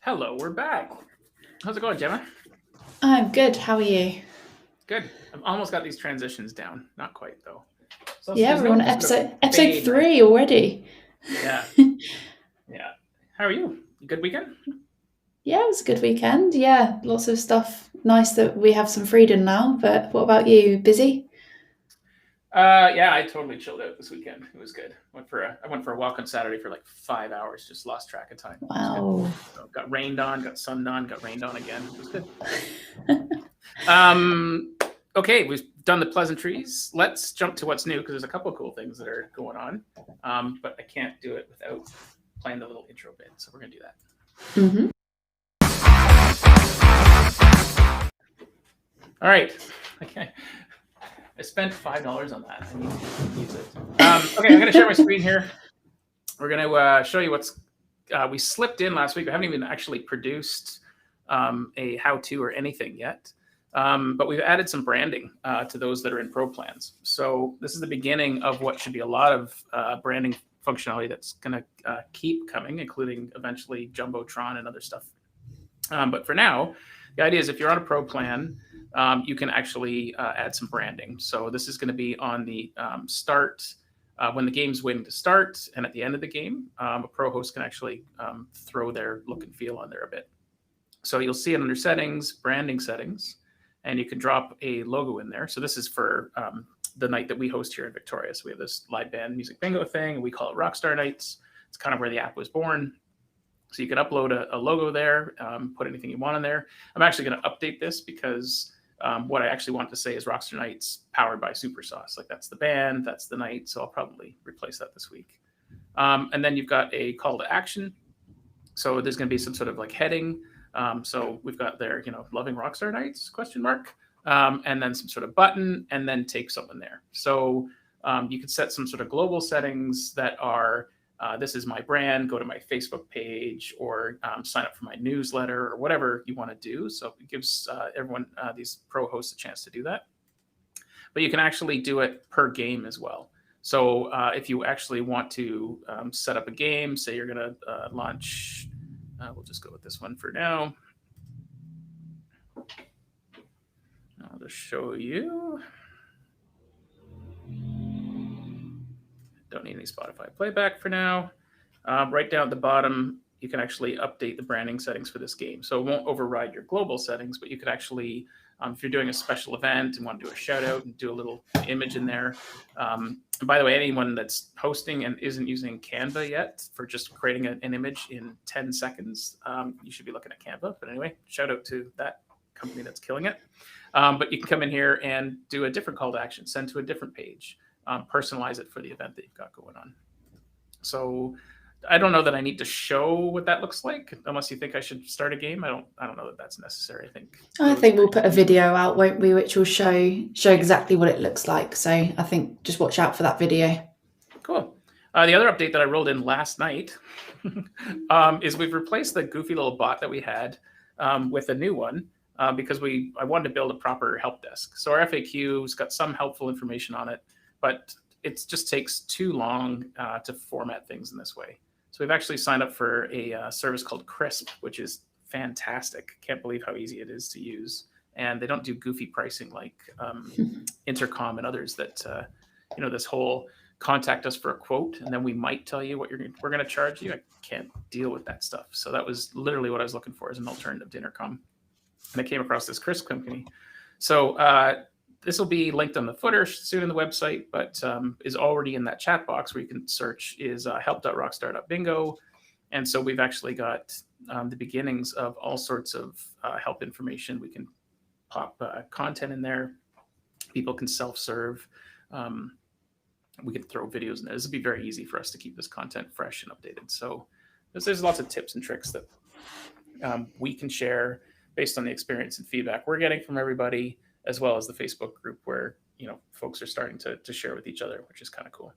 Hello, we're back. How's it going, Gemma? I'm good. How are you? Good. I've almost got these transitions down. Not quite, though. So Yeah, we're on episode 3 already. Yeah. Yeah. How are you? Good weekend? Yeah, it was a good weekend. Yeah, lots of stuff. Nice that we have some freedom now. But what about you? Busy? Yeah, I totally chilled out this weekend. It was good. I went for a walk on Saturday for like 5 hours. Just lost track of time. Wow. So got rained on, got sunned on, got rained on again. It was good. Okay, we've done the pleasantries. Let's jump to what's new because there's a couple of cool things that are going on. But I can't do it without playing the little intro bit. So we're gonna do that. Mm-hmm. All right. Okay. I spent $5 on that. I need to use it. Okay, I'm going to share my screen here. We're going to show you what's. We slipped in last week. I haven't even actually produced a how-to or anything yet. But we've added some branding to those that are in Pro plans. So this is the beginning of what should be a lot of branding functionality that's going to keep coming, including eventually Jumbotron and other stuff. But for now, the idea is if you're on a Pro plan, you can actually add some branding. So this is going to be on the start, when the game's waiting to start, and at the end of the game, a Pro host can actually throw their look and feel on there a bit. So you'll see it under settings, branding settings, and you can drop a logo in there. So this is for the night that we host here in Victoria. So we have this live band music bingo thing, and we call it Rockstar Nights. It's kind of where the app was born. So you can upload a logo there, put anything you want in there. I'm actually going to update this because what I actually want to say is Rockstar Nights powered by Supersauce. Like that's the band, that's the night. So I'll probably replace that this week. And then you've got a call to action. So there's going to be some sort of like heading. So we've got there, loving Rockstar Nights, ? And then some sort of button and then take someone there. So you could set some sort of global settings that are, this is my brand, go to my Facebook page or sign up for my newsletter or whatever you want to do. So it gives everyone, these Pro hosts, a chance to do that. But you can actually do it per game as well. So if you actually want to set up a game, say you're going to launch, we'll just go with this one for now. I'll just show you. Don't need any Spotify playback for now. Right down at the bottom, you can actually update the branding settings for this game. So it won't override your global settings, but you could actually, if you're doing a special event and want to do a shout out and do a little image in there. And by the way, anyone that's hosting and isn't using Canva yet for just creating an image in 10 seconds, you should be looking at Canva. But anyway, shout out to that company that's killing it. But you can come in here and do a different call to action, send to a different page. Personalize it for the event that you've got going on. So I don't know that I need to show what that looks like unless you think I should start a game. I don't know that that's necessary. I think we'll put a video out, won't we, which will show exactly what it looks like. So I think just watch out for that video. Cool. The other update that I rolled in last night is we've replaced the goofy little bot that we had with a new one. Because I wanted to build a proper help desk. So our FAQ's got some helpful information on it, but it just takes too long to format things in this way. So we've actually signed up for a service called Crisp, which is fantastic. Can't believe how easy it is to use. And they don't do goofy pricing like Intercom and others that, this whole contact us for a quote, and then we might tell you what we're going to charge you. I can't deal with that stuff. So that was literally what I was looking for as an alternative to Intercom. And I came across this Crisp company. So this will be linked on the footer soon in the website, but is already in that chat box where you can search is help.rockstar.bingo. And so we've actually got the beginnings of all sorts of help information. We can pop content in there. People can self-serve. We can throw videos in there. This would be very easy for us to keep this content fresh and updated. So there's lots of tips and tricks that we can share based on the experience and feedback we're getting from everybody, as well as the Facebook group where folks are starting to share with each other, which is kind of cool.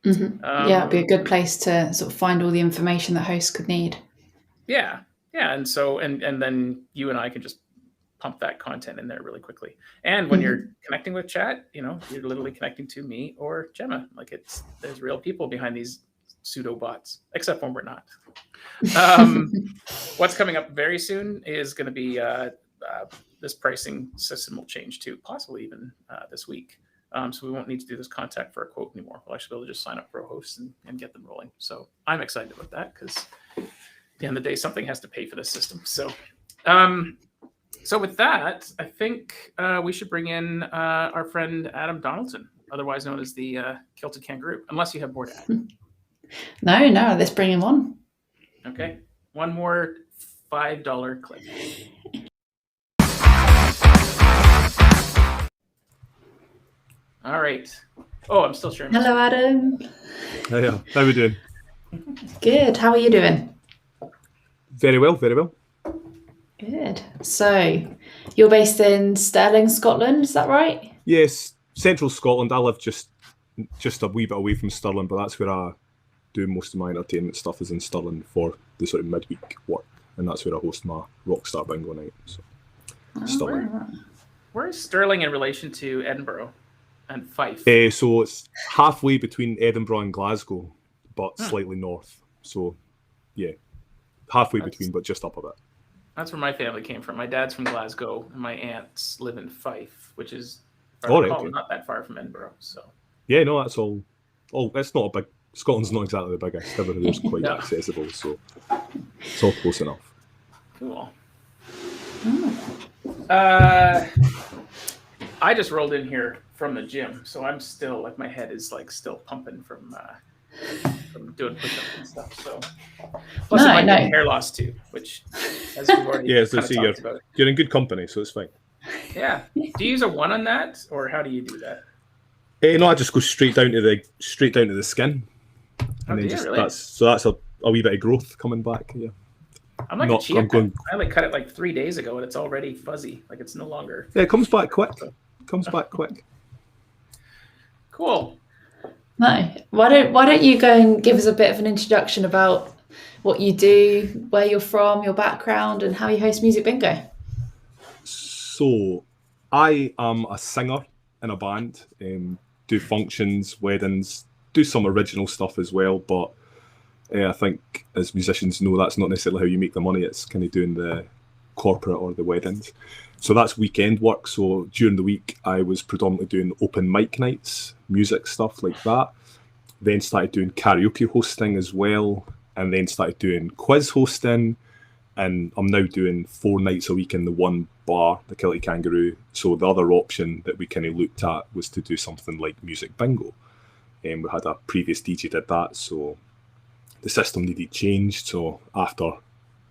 Yeah, it'd be a good place to sort of find all the information that hosts could need. Yeah, and so and then you and I can just pump that content in there really quickly. And when you're connecting with chat, you're literally connecting to me or Gemma. Like there's real people behind these pseudo bots, except when we're not. What's coming up very soon is going to be this pricing system will change too, possibly even this week. So we won't need to do this contact for a quote anymore. We'll actually be able to just sign up for a host and get them rolling. So I'm excited about that because at the end of the day, something has to pay for this system. So so with that, I think we should bring in our friend Adam Donaldson, otherwise known as the Kilted Kangaroo, unless you have more to add. No, let's bring him on. Okay, one more $5 clip. All right. Oh, I'm still sharing. Hello, Adam. Hey, how are we doing? Good. How are you doing? Very well, very well. Good. So, you're based in Stirling, Scotland, is that right? Yes, central Scotland. I live just a wee bit away from Stirling, but that's where I do most of my entertainment stuff, is in Stirling for the sort of midweek work, and that's where I host my Rockstar Bingo night. So, Stirling. Where is Stirling in relation to Edinburgh and Fife? So it's halfway between Edinburgh and Glasgow, but slightly north. So, yeah, halfway between, but just up a bit. That's where my family came from. My dad's from Glasgow, and my aunts live in Fife, which is not that far from Edinburgh. So yeah, no, that's all. It's not a big. Scotland's not exactly the biggest. Everything's quite accessible, so it's all close enough. Cool. I just rolled in here from the gym, so I'm still my head is still pumping from doing push-ups and stuff. So plus I get hair loss too, which as we've already talked about. You're in good company, so it's fine. Yeah. Do you use a 1 on that, or how do you do that? No, I just go straight down to the skin, and then that's a wee bit of growth coming back. Yeah. I'm like a chia pet. I cut it 3 days ago, and it's already fuzzy. It's no longer. Yeah, it comes back quick. Cool. No. Why don't you go and give us a bit of an introduction about what you do, where you're from, your background, and how you host Music Bingo? So, I am a singer in a band, do functions, weddings, do some original stuff as well, but I think as musicians know that's not necessarily how you make the money. It's kind of doing the corporate or the weddings. So that's weekend work. So during the week, I was predominantly doing open mic nights, music stuff like that. Then started doing karaoke hosting as well, and then started doing quiz hosting. And I'm now doing 4 nights a week in the one bar, the Kilted Kangaroo. So the other option that we kind of looked at was to do something like Music Bingo. And we had a previous DJ did that, so the system needed changed. So after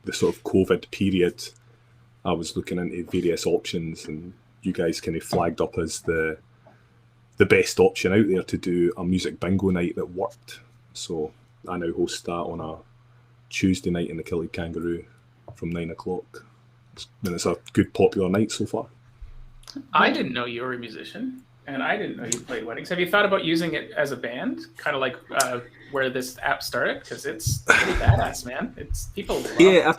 the sort of COVID period, I was looking into various options, and you guys kind of flagged up as the best option out there to do a Music Bingo night that worked. So I now host that on a Tuesday night in the Kilted Kangaroo from 9 o'clock. And it's a good popular night so far. I didn't know you were a musician, and I didn't know you played weddings. Have you thought about using it as a band? Kind of like where this app started? Because it's pretty badass, man. It's people love it.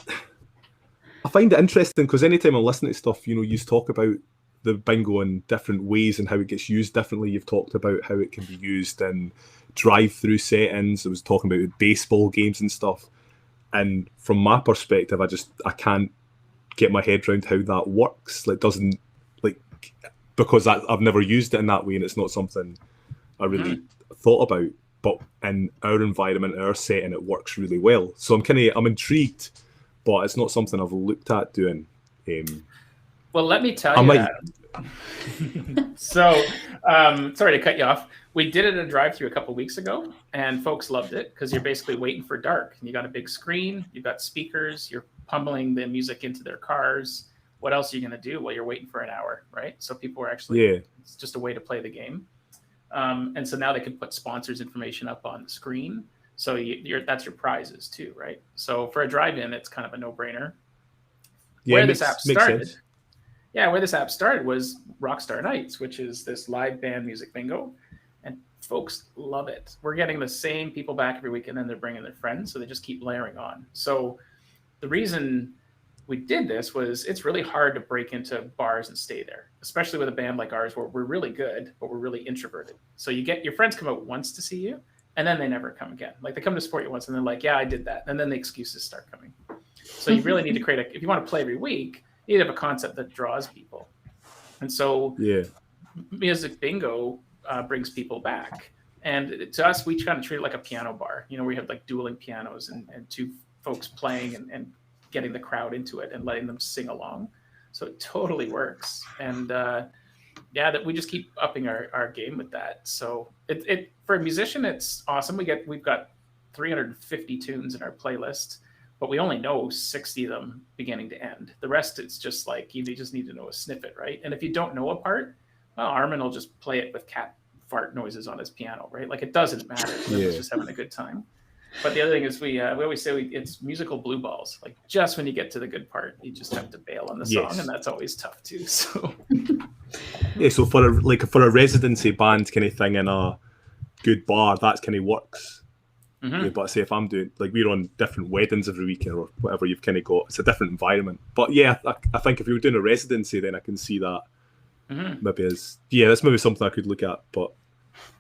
I find it interesting because anytime I'm listening to stuff, you talk about the bingo in different ways and how it gets used differently. You've talked about how it can be used in drive-through settings. I was talking about baseball games and stuff. And from my perspective, I can't get my head around how that works. It doesn't, because I've never used it in that way, and it's not something I really thought about. But in our environment, our setting, it works really well. So I'm intrigued, but it's not something I've looked at doing. Well, let me tell you, Adam. So, sorry to cut you off. We did it at a drive-thru a couple of weeks ago, and folks loved it because you're basically waiting for dark. You got a big screen, you've got speakers, you're pummeling the music into their cars. What else are you going to do while you're waiting for an hour, right? So people are actually, it's just a way to play the game. And so now they can put sponsors' information up on the screen. So that's your prizes too, right? So for a drive-in, it's kind of a no-brainer. Yeah, Where makes, this app makes started, sense. where this app started was Rockstar Nights, which is this live band music bingo, and folks love it. We're getting the same people back every week, and then they're bringing their friends, so they just keep layering on. So the reason we did this was it's really hard to break into bars and stay there, especially with a band like ours where we're really good, but we're really introverted. So you get your friends come out once to see you, and then they never come again. Like they come to support you once, and they're like, "Yeah, I did that," and then the excuses start coming. So you really need to create if you want to play every week, you need to have a concept that draws people. And so music bingo brings people back. And to us, we kind of treat it like a piano bar. We have like dueling pianos and two folks playing and getting the crowd into it and letting them sing along. So it totally works. And that we just keep upping our game with that. So it for a musician, it's awesome. We've got 350 tunes in our playlist, but we only know 60 of them beginning to end. The rest, it's just like you just need to know a snippet, right? And if you don't know a part, well, Armin will just play it with cat fart noises on his piano, right? Like it doesn't matter. He's just having a good time. But the other thing is we always say it's musical blue balls. Like just when you get to the good part, you just have to bail on the song, and that's always tough too. So so for a residency band kind of thing in a good bar, that kind of works. Mm-hmm. But say if I'm doing we're on different weddings every weekend or whatever, you've kind of got it's a different environment. But I think if you were doing a residency, then I can see that maybe that's maybe something I could look at. But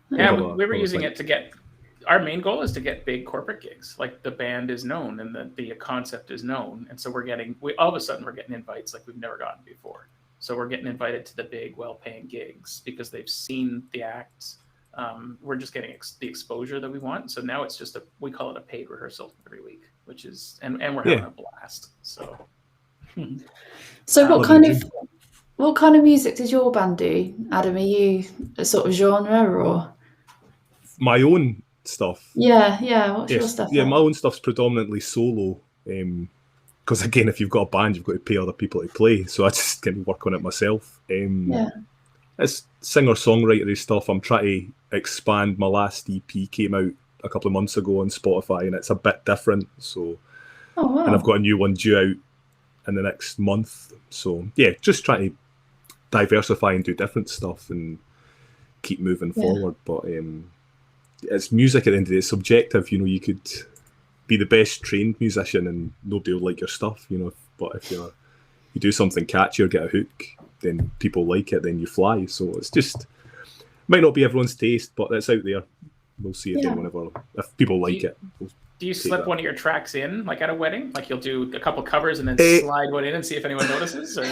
we were using it to get. Our main goal is to get big corporate gigs. Like the band is known and the concept is known. And so all of a sudden we're getting invites like we've never gotten before. So we're getting invited to the big, well-paying gigs because they've seen the acts. We're just getting the exposure that we want. So now it's just we call it a paid rehearsal every week, which is, and we're having a blast. So, what kind of music does your band do, Adam? Are you a sort of genre or? My own stuff. What's your stuff? My own stuff's predominantly solo. Because again, if you've got a band, you've got to pay other people to play. So I just kind of work on it myself. It's singer-songwriter stuff. I'm trying to expand. My last EP came out a couple of months ago on Spotify, and it's a bit different. So, and I've got a new one due out in the next month. So just trying to diversify and do different stuff and keep moving forward. But it's music at the end of the day. It's subjective. You could be the best trained musician and nobody will like your stuff. But if you do something catchy or get a hook, then people like it, then you fly. So it's just might not be everyone's taste, but it's out there. We'll see if people like it. Do you slip one of your tracks in, like at a wedding? Like you'll do a couple covers and then slide one in and see if anyone notices? Or?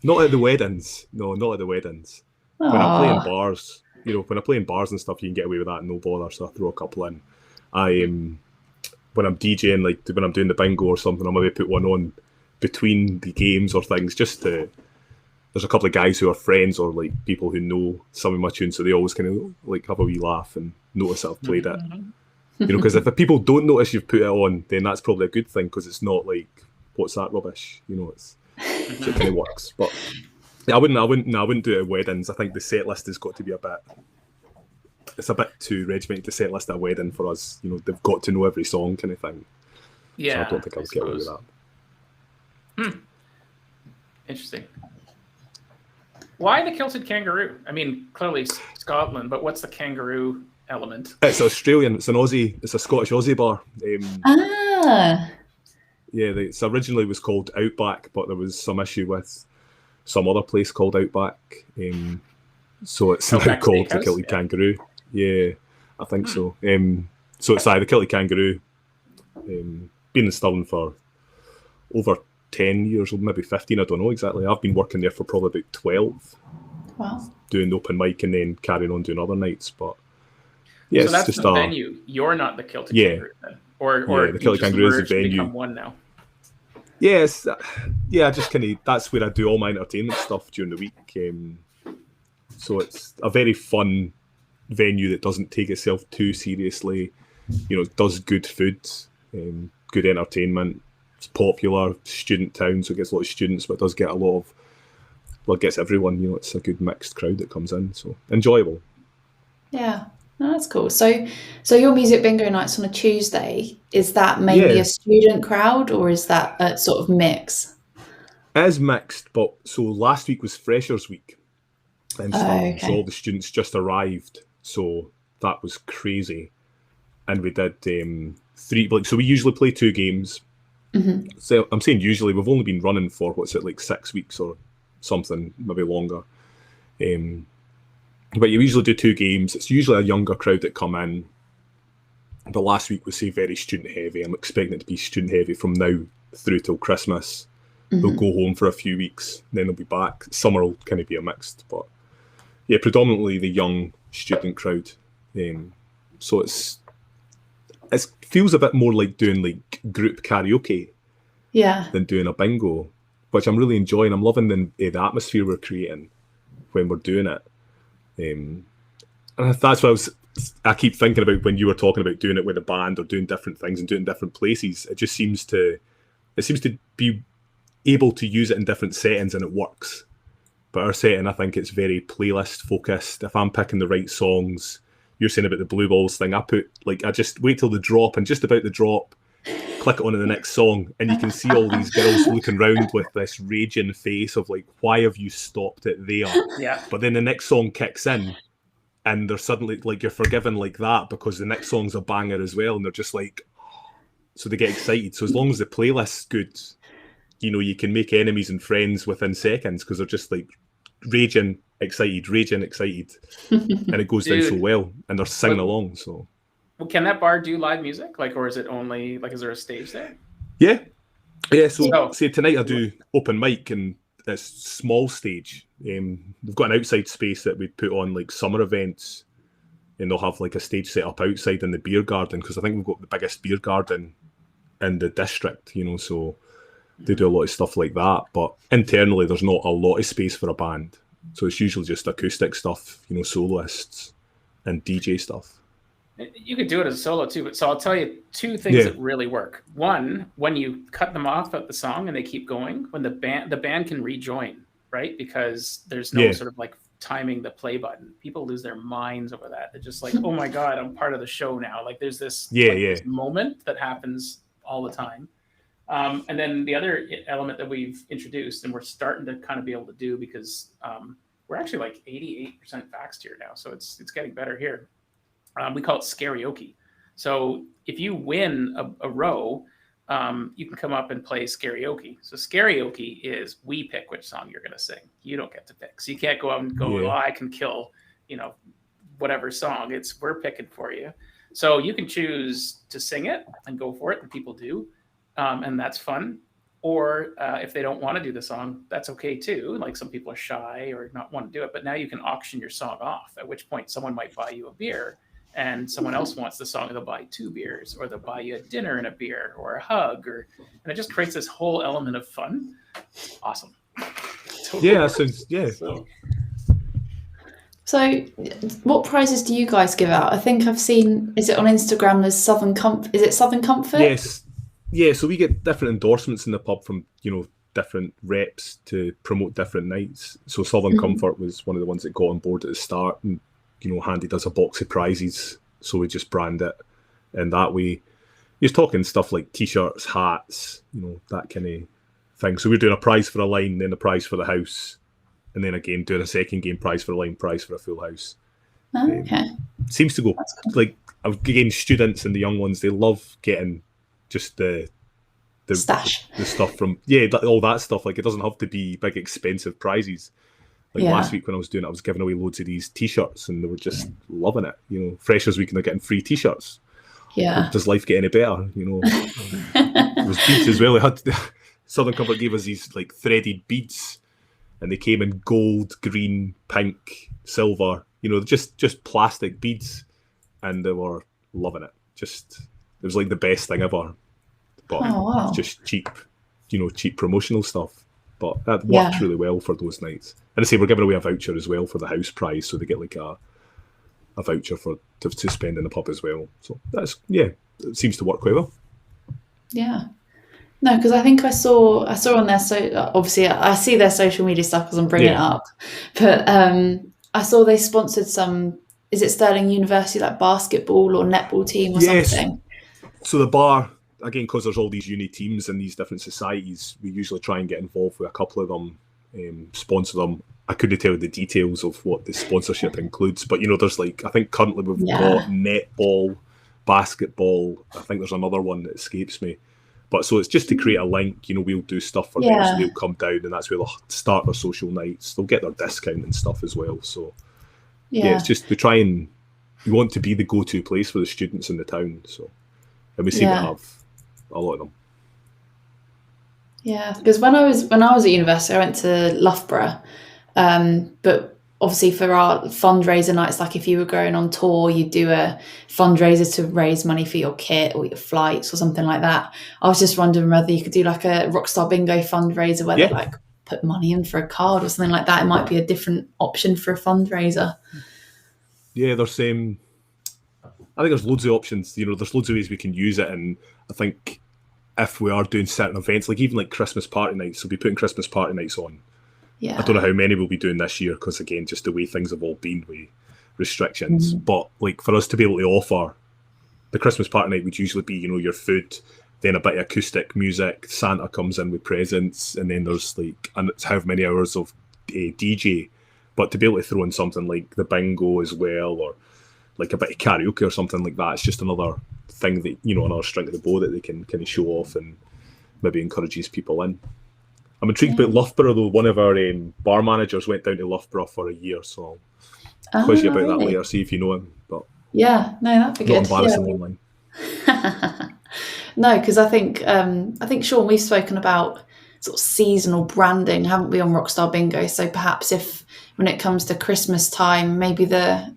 Not at the weddings. No, not at the weddings. When I play in bars, when I play in bars and stuff, you can get away with that, no bother. So I throw a couple in. When I'm DJing, like when I'm doing the bingo or something, I'll maybe put one on between the games or things, just to. There's a couple of guys who are friends or like people who know some of my tunes, so they always kind of like have a wee laugh and notice that I've played it. Because if the people don't notice you've put it on, then that's probably a good thing because it's not like, what's that rubbish? So it kind of works. But I wouldn't do it at weddings. I think the set list has got to be it's a bit too regimented to set list at a wedding for us. They've got to know every song kind of thing. Yeah, so I don't think I'll get away with that. Interesting. Why the Kilted Kangaroo? I mean, clearly Scotland, but what's the kangaroo element? It's Australian. It's an Aussie. It's a Scottish Aussie bar. It originally was called Outback, but there was some issue with some other place called Outback. So it's now called the Kilted Kangaroo. Yeah, I think so. So it's the Kilted Kangaroo. Been in Stirling for over 10 years, or maybe 15, I don't know exactly. I've been working there for probably about 12. Wow. Doing open mic and then carrying on doing other nights. But so that's just the venue. You're not the Kilted Kangaroo then? Or the Kilted Kangaroo is the venue. Become one now. Yes, just kind of, that's where I do all my entertainment stuff during the week. So it's a very fun venue that doesn't take itself too seriously. Does good food, good entertainment. It's popular, student town, so it gets a lot of students, but it does get it gets everyone. It's a good mixed crowd that comes in, so enjoyable. Yeah, Oh, that's cool. So your music bingo nights on a Tuesday, is that mainly Yeah, a student crowd or is that a sort of mix? it is mixed. But so last week was Freshers Week in Oh, Stirling, so all okay. the students just arrived. So that was crazy, and we did three. Like, so we usually play 2 games. Hmm. So I'm saying usually we've only been running for what's it like 6 weeks or something, maybe longer. Um, but you usually do 2 games. It's usually a younger crowd that come in. But last week was say very student heavy. I'm expecting it to be student heavy from now through till Christmas. They'll Hmm. go home for a few weeks, then they'll be back. Summer will kind of be a mixed, but yeah, predominantly the young student crowd. So it feels a bit more like doing like group karaoke Yeah. than doing a bingo, which I'm really enjoying. I'm loving the atmosphere we're creating when we're doing it. And that's what I keep thinking about when you were talking about doing it with a band or doing different things and doing different places. It seems to be able to use it in different settings and it works. But our setting, I think it's very playlist focused. If I'm picking the right songs, you're saying about the Blue Balls thing, I just wait till the drop, and just about the drop, click it on to the next song, and you can see all these girls looking around with this raging face of like, why have you stopped it there? Yeah. But then the next song kicks in, and they're suddenly like, you're forgiven like that because the next song's a banger as well, and they're just like, so they get excited. So as long as the playlist's good, you can make enemies and friends within seconds because they're just like raging excited, and it goes down so Dude, well, and they're singing what, along. So can that bar do live music? Like, or is it only like, is there a stage there? yeah. So So, say tonight I do open mic and it's small stage. We've got an outside space that we put on like summer events, and they'll have like a stage set up outside in the beer garden because I think we've got the biggest beer garden in the district. So they do a lot of stuff like that. But internally, there's not a lot of space for a band, so it's usually just acoustic stuff, soloists and DJ stuff. you could do it as a solo too, but so I'll tell you 2 things Yeah, that really work. One, when you cut them off at the song and they keep going, when the band can rejoin, right? Because there's no yeah, sort of like timing the play button. People lose their minds over that. They're just like, oh my God, I'm part of the show now. Like there's this yeah, like yeah, this moment that happens all the time. And then the other element that we've introduced and we're starting to kind of be able to do because we're actually like 88% faxed here now. So it's getting better here. We call it karaoke. So if you win a row, you can come up and play karaoke. So karaoke is we pick which song you're going to sing. You don't get to pick. So you can't go out and go, oh, yeah, I can kill, whatever song. It's we're picking for you. So you can choose to sing it and go for it, and people do, and that's fun. Or if they don't want to do the song, that's okay too. Like some people are shy or not want to do it, but now you can auction your song off. At which point, someone might buy you a beer and someone else wants the song, they'll buy 2 beers, or they'll buy you a dinner and a beer, or a hug, and it just creates this whole element of fun. It's awesome. Totally yeah. That works. sounds yeah. So what prizes do you guys give out? I think I've seen, is it on Instagram, there's is it Southern Comfort? Yes, yeah. So we get different endorsements in the pub from different reps to promote different nights. So Southern Comfort was one of the ones that got on board at the start, and Handy does a box of prizes, so we just brand it in that way. You're talking stuff like t-shirts, hats, that kind of thing. So we're doing a prize for a line, then a prize for the house, and then again doing a second game prize for a line, prize for a full house. Oh, okay. Seems to go That's cool. like again, students and the young ones, they love getting just the Stash. stuff from all that stuff. Like it doesn't have to be big expensive prizes. Like last week when I was doing it, I was giving away loads of these t-shirts and they were just loving it. Freshers Week and they're getting free t-shirts. Yeah. Does life get any better? It was beads as well. Southern Comfort gave us these like threaded beads, and they came in gold, green, pink, silver. Just plastic beads, and they were loving it. It was like the best thing ever. But wow. just cheap promotional stuff. But that worked really well for those nights. And I say we're giving away a voucher as well for the house prize, so they get like a voucher to spend in the pub as well. So it seems to work quite well. Yeah. No, because I think I saw on their obviously I see their social media stuff because I'm bringing it up, but I saw they sponsored some. is it Stirling University, like basketball or netball team or something? So the bar, again, because there's all these uni teams in these different societies, we usually try and get involved with a couple of them, sponsor them. I couldn't tell you the details of what the sponsorship includes, but there's I think currently we've got netball, basketball. I think there's another one that escapes me. But so it's just to create a link, we'll do stuff for them, so they'll come down, and that's where they'll start their social nights. They'll get their discount and stuff as well. So it's just we want to be the go-to place for the students in the town. So, and we seem to have a lot of them. Yeah, because when I was at university, I went to Loughborough, but obviously for our fundraiser nights, like if you were going on tour, you'd do a fundraiser to raise money for your kit or your flights or something like that. I was just wondering whether you could do like a Rockstar Bingo fundraiser where they put money in for a card or something like that. It might be a different option for a fundraiser. Yeah, there's I think there's loads of options. There's loads of ways we can use it, and I think if we are doing certain events, even like Christmas party nights, we'll be putting Christmas party nights on. Yeah. I don't know how many we'll be doing this year because, again, just the way things have all been with restrictions. But for us to be able to offer the Christmas party night would usually be, your food, then a bit of acoustic music, Santa comes in with presents, and then there's and it's how many hours of DJ. But to be able to throw in something like the bingo as well, or like a bit of karaoke or something like that, it's just another thing that, another string to the bow that they can kind of show off and maybe encourages people in. I'm intrigued about Loughborough, though. One of our bar managers went down to Loughborough for a year, so I'll quiz you about that later, see if you know him. But yeah, no, that'd be good. Not embarrassing online. No, because I think Sean, we've spoken about sort of seasonal branding, haven't we, on Rockstar Bingo? So perhaps if when it comes to Christmas time, maybe the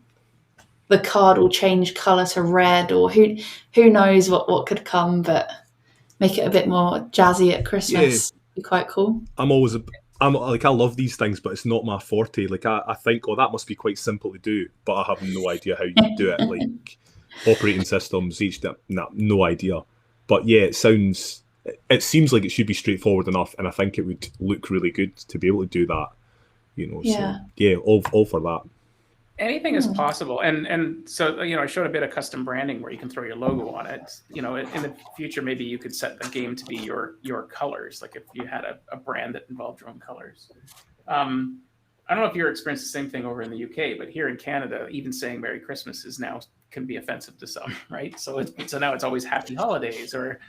card will change colour to red, or who knows what could come, but make it a bit more jazzy at Christmas. Be quite cool. I love these things, but it's not my forte. I think, that must be quite simple to do, but I have no idea how you do it. Operating systems, no idea. But yeah, it seems like it should be straightforward enough, and I think it would look really good to be able to do that. So all for that. Anything is possible, and so I showed a bit of custom branding where you can throw your logo on it. In the future, maybe you could set the game to be your colors, like if you had a brand that involved your own colors. I don't know if you're experiencing the same thing over in the UK, but here in Canada, even saying Merry Christmas can be offensive to some, right? So now it's always Happy Holidays, or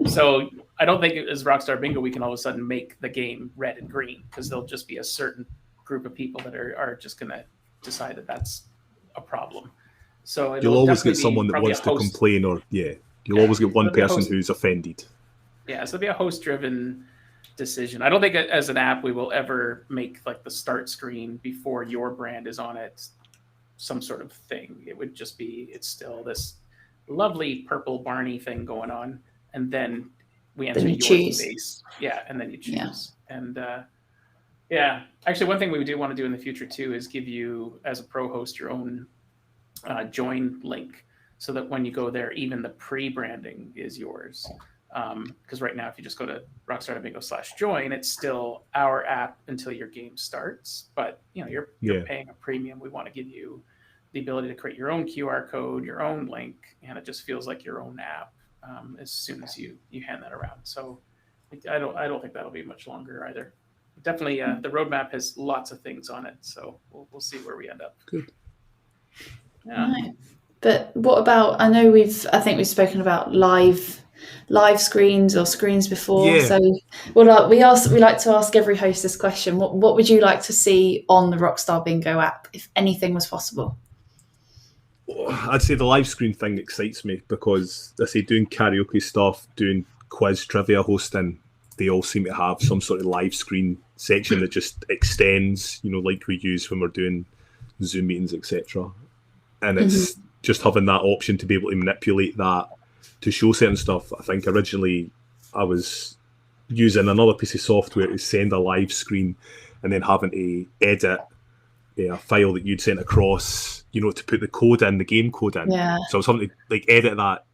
so I don't think as Rockstar Bingo we can all of a sudden make the game red and green, because there'll just be a certain group of people that are just going to decide that that's a problem. So you'll always get someone that wants to complain, or you'll always get one person who's offended. Yeah, so it'll be a host-driven decision. I don't think as an app we will ever make the start screen before your brand is on it some sort of thing. It would just be, it's still this lovely purple Barney thing going on, and then we enter your space. Yeah, and then you choose. Yeah. And actually, one thing we do want to do in the future too is give you, as a pro host, your own join link, so that when you go there, even the pre-branding is yours. Because right now, if you just go to rockstar.bingo/join, it's still our app until your game starts. But you're paying a premium. We want to give you the ability to create your own QR code, your own link, and it just feels like your own app as soon as you hand that around. So I don't think that'll be much longer either. Definitely, the roadmap has lots of things on it, so we'll see where we end up. Good. Yeah. Right. But what about? I know I think we've spoken about live screens or screens before. Yeah. So, we like to ask every host this question: what would you like to see on the Rockstar Bingo app, if anything was possible? I'd say the live screen thing excites me, because I say doing karaoke stuff, doing quiz trivia hosting, they all seem to have some sort of live screen section that just extends, like we use when we're doing Zoom meetings, etc. And it's just having that option to be able to manipulate that to show certain stuff. I think originally I was using another piece of software to send a live screen and then having to edit a file that you'd sent across, to put the code in, the game code in. Yeah. So I was having to edit that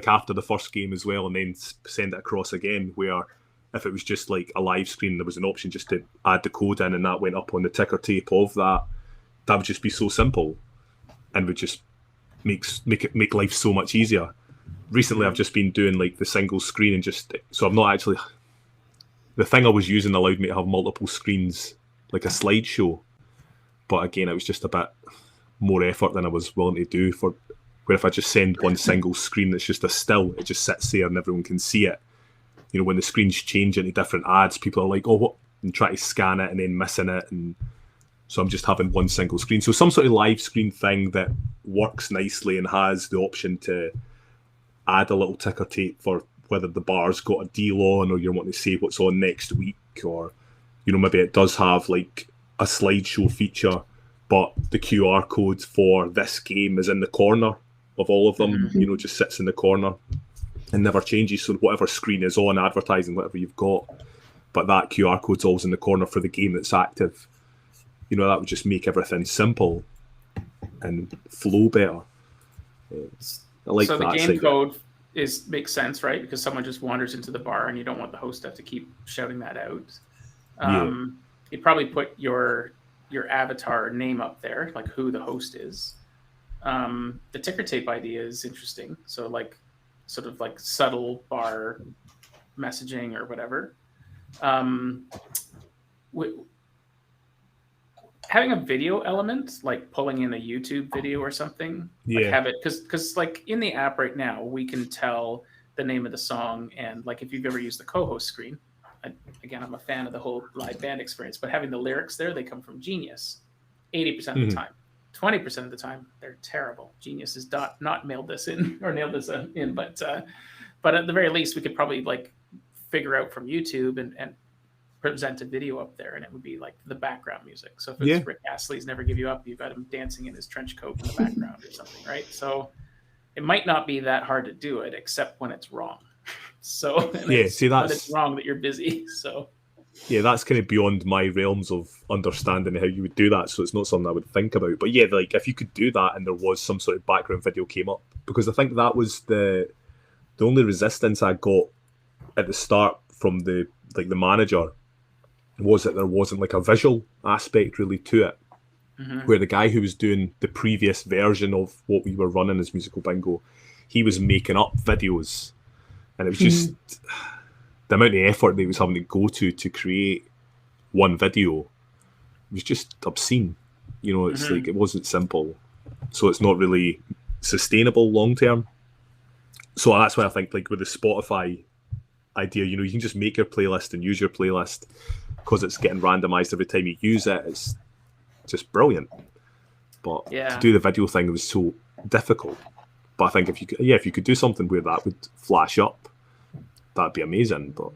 after the first game as well, and then send it across again, where if it was just a live screen, there was an option just to add the code in, and that went up on the ticker tape of that that would just be so simple, and would just make life so much easier. Recently, I've just been doing like the single screen, and so I'm not actually. The thing I was using allowed me to have multiple screens, like a slideshow, but again, it was just a bit more effort than I was willing to do. Where if I just send one single screen that's just a still, it just sits there and everyone can see it. You know, when the screens change into different ads, people are like, "Oh, what?" and try to scan it and then missing it, and so I'm just having one single screen. So some sort of live screen thing that works nicely and has the option to add a little ticker tape for whether the bar's got a deal on, or you're wanting to say what's on next week, or, you know, maybe it does have like a slideshow feature, but the QR code for this game is in the corner of all of them, you know, just sits in the corner and never changes. So whatever screen is on, advertising, whatever you've got, but that QR code's always in the corner for the game that's active. You know, that would just make everything simple and flow better. I like so that. The game code makes sense, right? Because someone just wanders into the bar and you don't want the host to have to keep shouting that out. You'd probably put your avatar name up there, like who the host is. The ticker tape idea is interesting. So like sort of like subtle bar messaging or whatever. Having a video element, like pulling in a YouTube video or something, like have it, because like in the app right now, we can tell the name of the song, and like if you've ever used the co-host screen, again, I'm a fan of the whole live band experience, but having the lyrics there, they come from Genius 80% of the time. 20% of the time, they're terrible. Genius has not mailed this in or nailed this in, but at the very least, we could probably like figure out from YouTube and present a video up there, and it would be like the background music. So if it's Rick Astley's Never Give You Up, you've got him dancing in his trench coat in the background or something, right? So it might not be that hard to do it, except when it's wrong. So when it's wrong that you're busy. So that's kind of beyond my realms of understanding how you would do that. So it's not something I would think about. But yeah, like if you could do that and there was some sort of background video came up, because I think that was the only resistance I got at the start from the manager was that there wasn't like a visual aspect really to it, where the guy who was doing the previous version of what we were running as Musical Bingo, he was making up videos, and it was just the amount of effort that he was having to go to create one video was just obscene. You know, it's like it wasn't simple, so it's not really sustainable long term. So that's why I think like with the Spotify idea, you know, you can just make your playlist and use your playlist because it's getting randomized every time you use it. It's just brilliant. But to do the video thing was so difficult. But I think if you could do something where that would flash up, that'd be amazing. But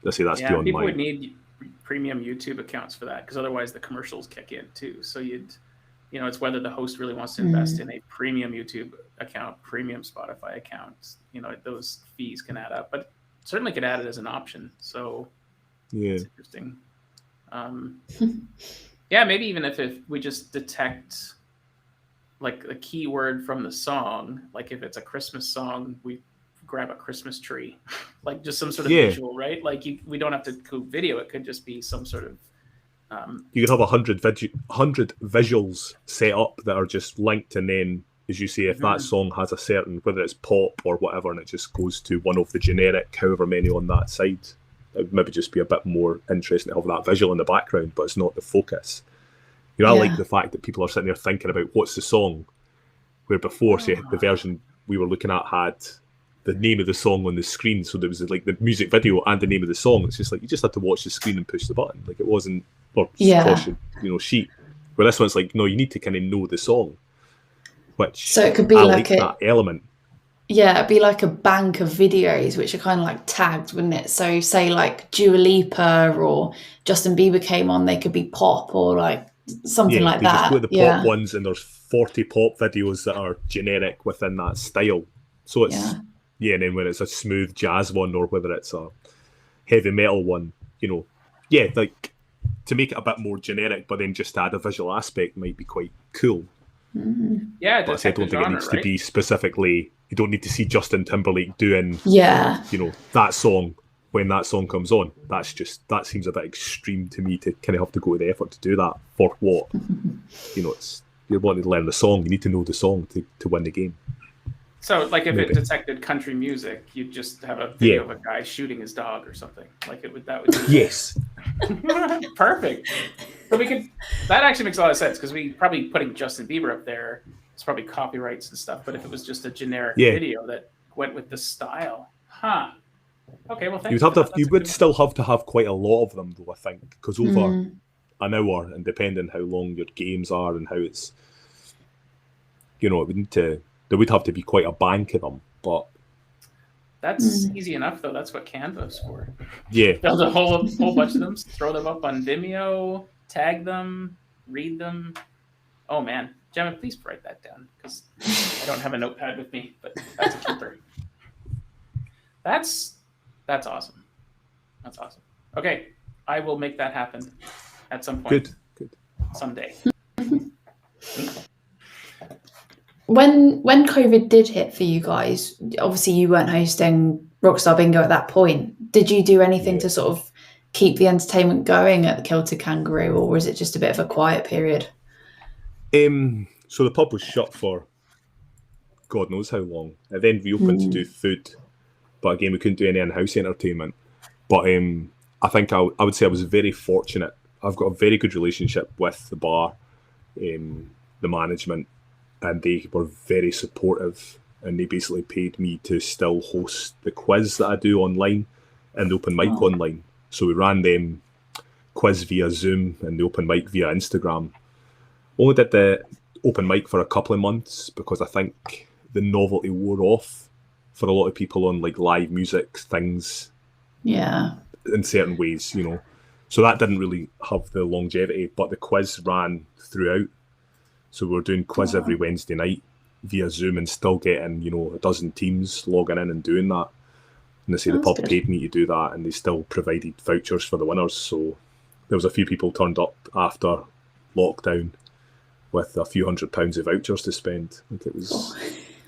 let's say that's beyond people would need premium YouTube accounts for that, because otherwise the commercials kick in too. So it's whether the host really wants to invest in a premium YouTube account, premium Spotify account. You know, those fees can add up, but certainly could add it as an option. So it's interesting. Maybe even if we just detect like a keyword from the song, like if it's a Christmas song, we grab a Christmas tree, like just some sort of visual, right? Like we don't have to do video. It could just be some sort of you could have 100 visuals set up that are just linked, and then, as you say, if that song has a certain, whether it's pop or whatever, and it just goes to one of the generic however many on that side, it would maybe just be a bit more interesting to have that visual in the background, but it's not the focus. You know, I like the fact that people are sitting there thinking about what's the song, where before, say, the version we were looking at had the name of the song on the screen, so there was like the music video and the name of the song. It's just like you just had to watch the screen and push the button, like it wasn't caution, sheet. Where this one's like, no, you need to kind of know the song, which so it could be like that element. Yeah, it'd be like a bank of videos which are kind of like tagged, wouldn't it? So say like Dua Lipa or Justin Bieber came on, they could be pop or like something like that. Just go to the pop ones, and there's 40 pop videos that are generic within that style. So it's and then when it's a smooth jazz one or whether it's a heavy metal one, like to make it a bit more generic, but then just add a visual aspect might be quite cool. Yeah, but I don't think it needs to be specifically. You don't need to see Justin Timberlake doing, that song when that song comes on, that seems a bit extreme to me to kind of have to go to the effort to do that for what? It's you're wanting to learn the song. You need to know the song to win the game. So, like, if Maybe. it detected country music, you'd just have a video of a guy shooting his dog or something. Like, that would be Yes. Perfect. So that actually makes a lot of sense, because we probably putting Justin Bieber up there, it's probably copyrights and stuff. But if it was just a generic video that went with the style, okay, well, thank you. You would still have to have quite a lot of them, though, I think, because over an hour, and depending how long your games are and how it's, there would have to be quite a bank of them. But that's easy enough, though. That's what Canva's for. Yeah. Build a whole bunch of them, throw them up on Vimeo, tag them, read them. Oh man, Gemma, please write that down, because I don't have a notepad with me, but that's a keeper. That's awesome. That's awesome. Okay, I will make that happen at some point. Good. Someday. When COVID did hit for you guys, obviously you weren't hosting Rockstar Bingo at that point. Did you do anything to sort of keep the entertainment going at the Kilted Kangaroo, or was it just a bit of a quiet period? So the pub was shut for God knows how long. It then reopened to do food, but again, we couldn't do any in-house entertainment. But I think I would say I was very fortunate. I've got a very good relationship with the bar, the management, and they were very supportive, and they basically paid me to still host the quiz that I do online and the open mic online. So we ran them quiz via Zoom and the open mic via Instagram. Only did the open mic for a couple of months because I think the novelty wore off for a lot of people on like live music things. Yeah. In certain ways, So that didn't really have the longevity, but the quiz ran throughout. So we were doing quiz every Wednesday night via Zoom and still getting, a dozen teams logging in and doing that. And they say the pub paid me to do that, and they still provided vouchers for the winners. So there was a few people turned up after lockdown with a few £100 of vouchers to spend. Like it was,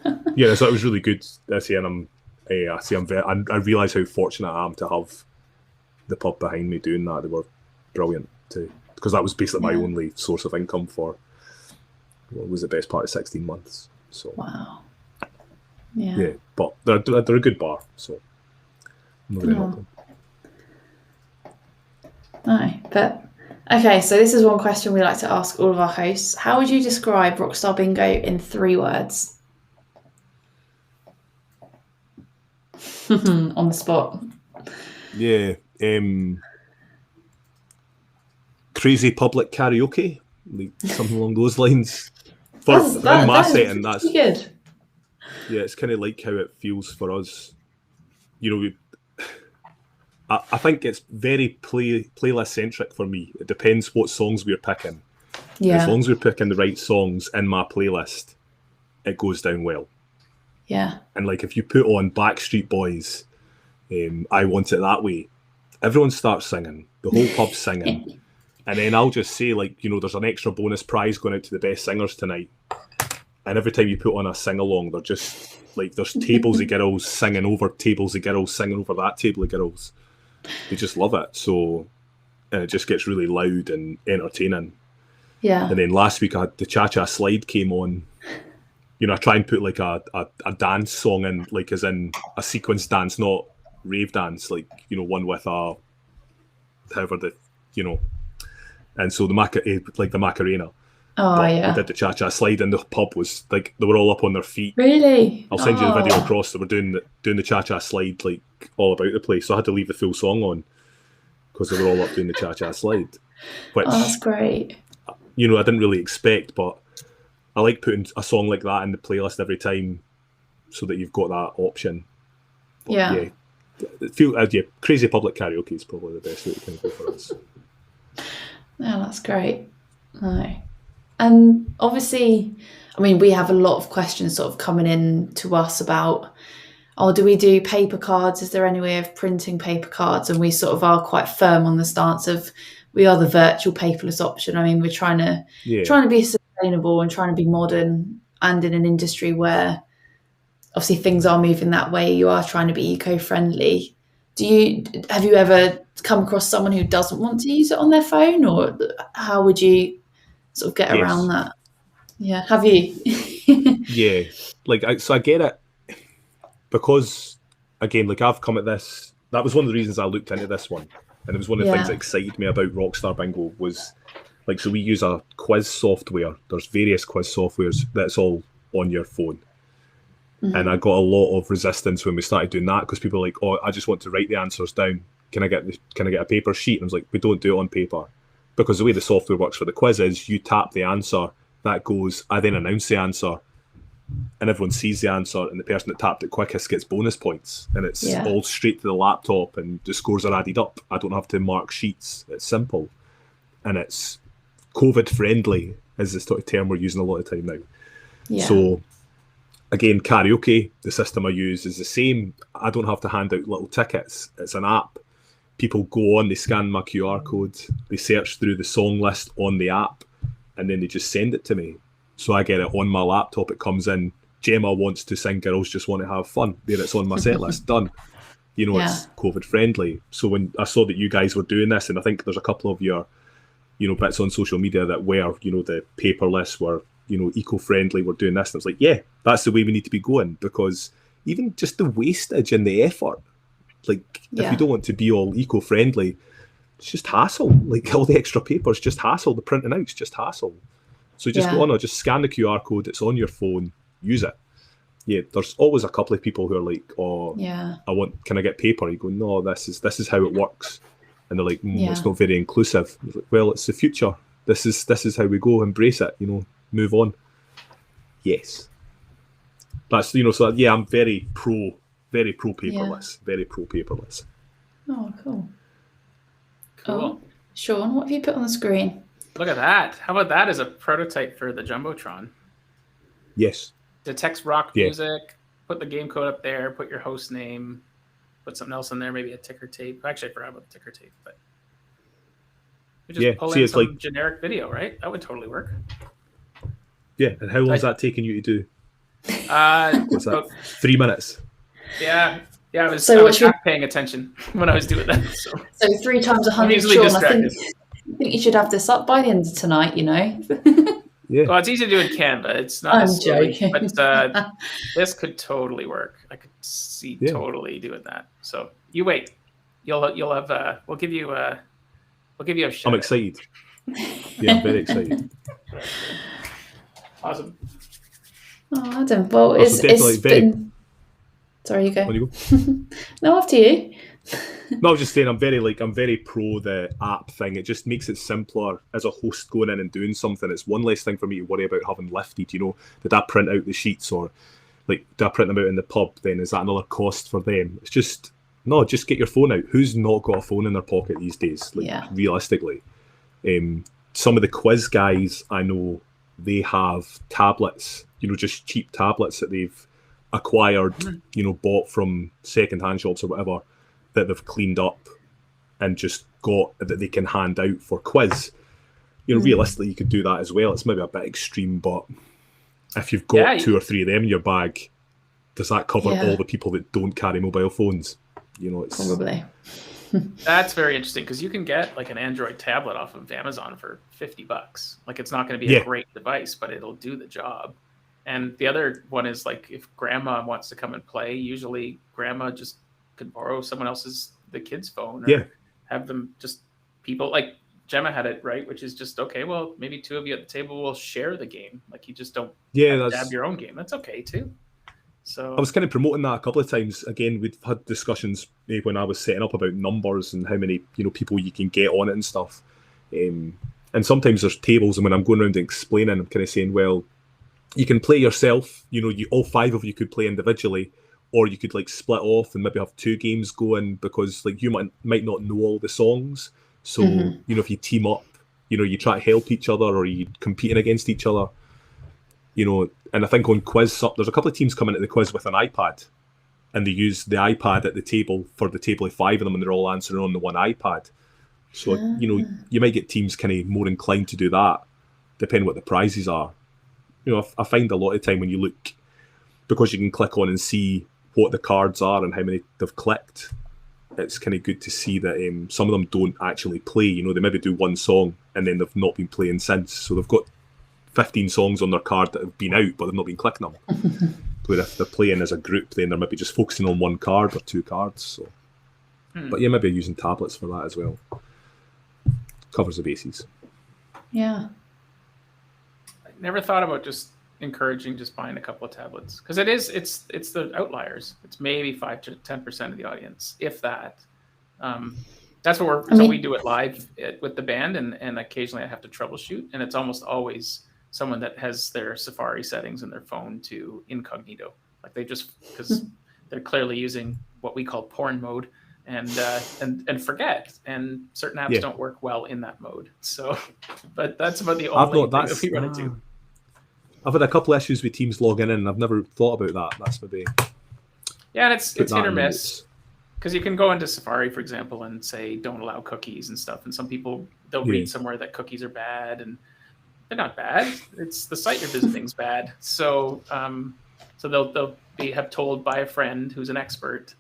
so it was really good. I realise how fortunate I am to have the pub behind me doing that. They were brilliant because that was basically my only source of income for what was the best part of 16 months. So wow. Yeah, but they're a good bar, so I'm not going to help them. No, but okay, so this is one question we like to ask all of our hosts. How would you describe Rockstar Bingo in 3 words? On the spot. Yeah, crazy public karaoke, like something along those lines. In my setting, that's good. Yeah, it's kind of like how it feels for us. I think it's very playlist centric for me. It depends what songs we're picking. Yeah. As long as we're picking the right songs in my playlist, it goes down well. Yeah. And like if you put on Backstreet Boys, I Want It That Way, everyone starts singing, the whole pub's singing. And then I'll just say, there's an extra bonus prize going out to the best singers tonight. And every time you put on a sing-along, they're just, there's tables of girls singing over tables of girls singing over that table of girls. They just love it. So, and it just gets really loud and entertaining. Yeah. And then last week, I had the Cha-Cha Slide came on. I try and put, a dance song in, as in a sequence dance, not rave dance, one with a, however the, and so the Macarena. Oh, yeah. We did the Cha-Cha Slide, and the pub was, they were all up on their feet. Really? I'll send you the video across. They were doing the Cha-Cha Slide, all about the place. So I had to leave the full song on because they were all up doing the Cha-Cha Slide. Which, that's great. I didn't really expect, but I like putting a song like that in the playlist every time so that you've got that option. But crazy public karaoke is probably the best way to kind of go for us. No, that's great. No. And obviously, we have a lot of questions sort of coming in to us about, do we do paper cards? Is there any way of printing paper cards? And we sort of are quite firm on the stance of we are the virtual paperless option. We're trying to be sustainable and trying to be modern, and in an industry where obviously things are moving that way. You are trying to be eco-friendly. have you ever come across someone who doesn't want to use it on their phone, or how would you sort of get around that? Yeah, have you? Yeah, so I get it, because again, I've come at this. That was one of the reasons I looked into this one, and it was one of the things that excited me about Rockstar Bingo was so we use a quiz software. There's various quiz softwares that's all on your phone. And I got a lot of resistance when we started doing that, because people were like, "Oh, I just want to write the answers down. Can I get a paper sheet?" And I was like, "We don't do it on paper, because the way the software works for the quiz is you tap the answer, that goes. I then announce the answer, and everyone sees the answer, and the person that tapped it quickest gets bonus points, and it's all straight to the laptop, and the scores are added up. I don't have to mark sheets. It's simple, and it's COVID friendly, is the sort of term we're using a lot of time now. Yeah. So." Again, karaoke, the system I use is the same. I don't have to hand out little tickets. It's an app. People go on, they scan my QR code, they search through the song list on the app, and then they just send it to me. So I get it on my laptop. It comes in. Gemma wants to sing Girls Just Want to Have Fun. There, it's on my set list. Done. It's COVID friendly. So when I saw that you guys were doing this, and I think there's a couple of your, bits on social media that were, the paperless were, eco-friendly, we're doing this, and it's like, yeah, that's the way we need to be going, because even just the wastage and the effort, if you don't want to be all eco-friendly, it's just hassle. All the extra paper is just hassle. The printing out's just hassle. So just go on, or just scan the QR code, it's on your phone, use it. Yeah, there's always a couple of people who are like, "Oh, can I get paper?" You go, "No, this is how it works," and they're like, "It's not very inclusive." Like, well, it's the future. This is how we go. Embrace it. Move on. Yes. That's so yeah, I'm very pro paperless. Very pro paperless. Oh, cool. Oh, Sean, what have you put on the screen? Look at that. How about that as a prototype for the Jumbotron? Yes. Detects rock music, put the game code up there, put your host name, put something else in there, maybe a ticker tape. Actually, I forgot about the ticker tape, but we just pull in some generic video, right? That would totally work. Yeah, and how long is that taking you to do? What's that? 3 minutes. Yeah, I was not paying attention when I was doing that. So 3 times 100, Sean. I think you should have this up by the end of tonight. Yeah. Well, it's easy to do in Canva. It's not. I'm joking, but this could totally work. I could see totally doing that. So you wait. You'll have. We'll give you a shot. I'm excited. Yeah, I'm very excited. Awesome. Oh, Adam. Well, it's been... Sorry, you go. You go. No, after you. No, I was just saying, I'm very pro the app thing. It just makes it simpler as a host going in and doing something. It's one less thing for me to worry about having lifted. Did I print out the sheets, or did I print them out in the pub? Then is that another cost for them? It's just get your phone out. Who's not got a phone in their pocket these days? Realistically, some of the quiz guys I know, they have tablets. Just cheap tablets that they've acquired. Bought from second-hand shops or whatever, that they've cleaned up and just got that they can hand out for quiz. Realistically, you could do that as well. It's maybe a bit extreme, but if you've got 2 or 3 of them in your bag, does that cover all the people that don't carry mobile phones? It's probably. That's very interesting, because you can get an Android tablet off of Amazon for $50. It's not going to be a great device, but it'll do the job. And the other one is if grandma wants to come and play, usually grandma just could borrow someone else's, the kid's phone, or have them just, people like Gemma had it, right? Which is just, okay, well, maybe 2 of you at the table will share the game. You just don't dab your own game. That's okay too. So I was kind of promoting that a couple of times. Again, we've had discussions when I was setting up about numbers and how many people you can get on it and stuff. And sometimes there's tables, and when I'm going around and explaining, I'm kind of saying, well, you can play yourself. You all 5 of you could play individually, or you could split off and maybe have 2 games going, because you might not know all the songs. So if you team up, you try to help each other, or you competing against each other. And I think on quiz, there's a couple of teams coming at the quiz with an iPad, and they use the iPad at the table for the table of 5 of them, and they're all answering on the one iPad. So you might get teams kind of more inclined to do that, depending what the prizes are. I find a lot of time when you look, because you can click on and see what the cards are and how many they've clicked, it's kind of good to see that some of them don't actually play. You know, they maybe do one song and then they've not been playing since. So they've got 15 songs on their card that have been out, but they've not been clicking them. Where if they're playing as a group, then they're maybe just focusing on one card or two cards. So, but yeah, maybe using tablets for that as well. Covers the bases. Yeah. I never thought about just encouraging just buying a couple of tablets, because it's the outliers. It's maybe 5 to 10% of the audience, if that. That's what we do it live with the band, and occasionally I have to troubleshoot, and it's almost always someone that has their Safari settings in their phone to incognito, like they just, because they're clearly using what we call porn mode, and forget, and certain apps don't work well in that mode. So, but that's about the only thing that we run into. I've had a couple issues with Teams logging in, and I've never thought about that. That's maybe and it's hit or miss, because you can go into Safari, for example, and say don't allow cookies and stuff, and some people they'll read somewhere that cookies are bad, and they're not bad. It's the site you're visiting's bad. So so they'll have told by a friend who's an expert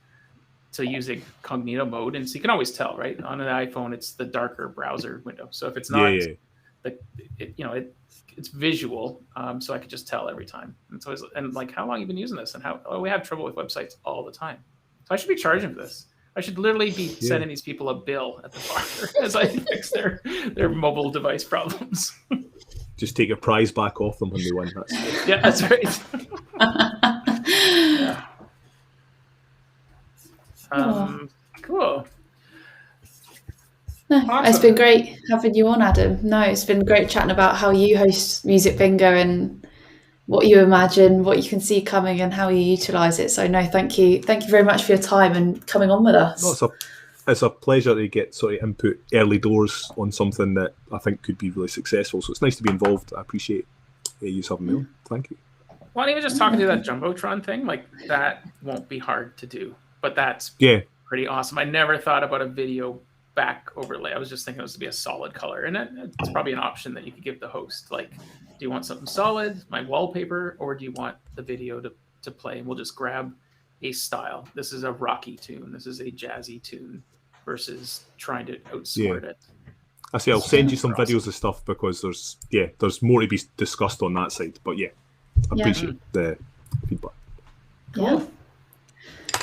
to use incognito mode, and so you can always tell, right? On an iPhone, it's the darker browser window. So if it's not, it's visual, so I could just tell every time. And so like, how long have you been using this? And we have trouble with websites all the time. So I should be charging for this. I should literally be sending these people a bill at the bar as I fix their mobile device problems. Just take your prize back off them when they win. That's right. Cool. No, Awesome. It's been great having you on, Adam. No, it's been great chatting about how you host Music Bingo and what you imagine, what you can see coming, and how you utilise it. So no, thank you very much for your time and coming on with us. No, it's a pleasure to get sort of input early doors on something that I think could be really successful. So it's nice to be involved. I appreciate you having me on. Thank you. Well, even just talking to that Jumbotron thing, like that won't be hard to do, but that's pretty awesome. I never thought about a video back overlay. I was just thinking it was to be a solid color, and it's probably an option that you could give the host. Like, do you want something solid, my wallpaper, or do you want the video to play? And we'll just grab a style. This is a rocky tune. This is a jazzy tune, versus trying to outsmart it. I say I'll send you some videos of stuff, because there's more to be discussed on that side. But I appreciate the feedback. Yeah.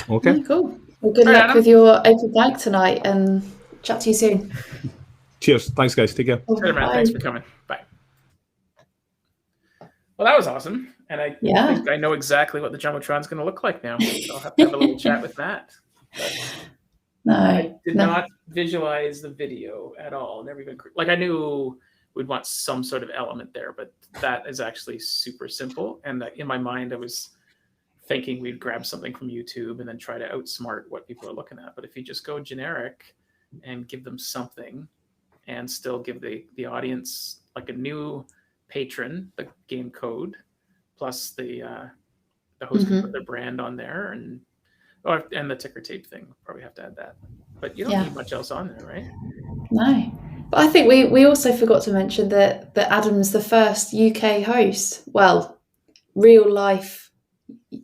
Okay. Yeah, cool. Well, good luck with your open mic tonight, and chat to you soon. Cheers. Thanks, guys. Take care. Sure, man. Thanks for coming. Bye. Well, that was awesome. And I think I know exactly what the Jumbotron's going to look like now. So I'll have to have a little chat with Matt. But I did not visualize the video at all. Never even, like, I knew we'd want some sort of element there, but that is actually super simple. And in my mind, I was thinking we'd grab something from YouTube and then try to outsmart what people are looking at. But if you just go generic and give them something, and still give the audience, like a new patron, the game code, plus the host can put their brand on there, and the ticker tape thing. Probably have to add that. But you don't need much else on there, right? No. But I think we also forgot to mention that Adam's the first UK host. Well, real life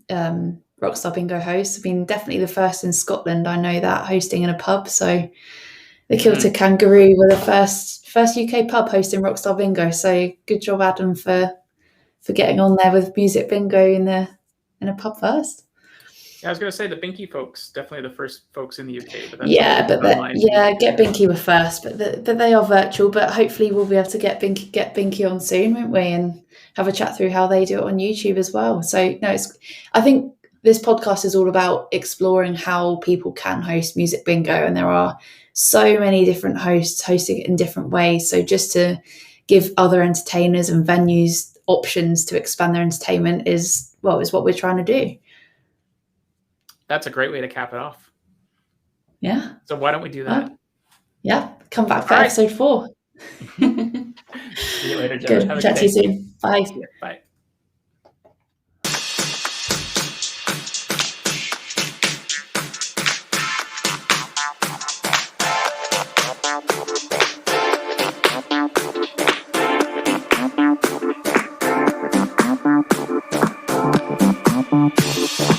Rockstar Bingo host. I mean, definitely the first in Scotland. I know that, hosting in a pub. So the Kilted Kangaroo were the first UK pub hosting Rockstar Bingo. So good job, Adam, for getting on there with Music Bingo in a pub first. Yeah, I was going to say the Binky folks, definitely the first folks in the UK. But Get Binky were first, but they are virtual. But hopefully we'll be able to get Binky on soon, won't we? And have a chat through how they do it on YouTube as well. So no, I think this podcast is all about exploring how people can host Music Bingo, and there are so many different hosts hosting it in different ways. So just to give other entertainers and venues options to expand their entertainment is what we're trying to do. That's a great way to cap it off. Yeah. So why don't we do that? Come back for episode 4. See you later, Joe. Good. Chat to you soon. Bye. Bye. Thank you.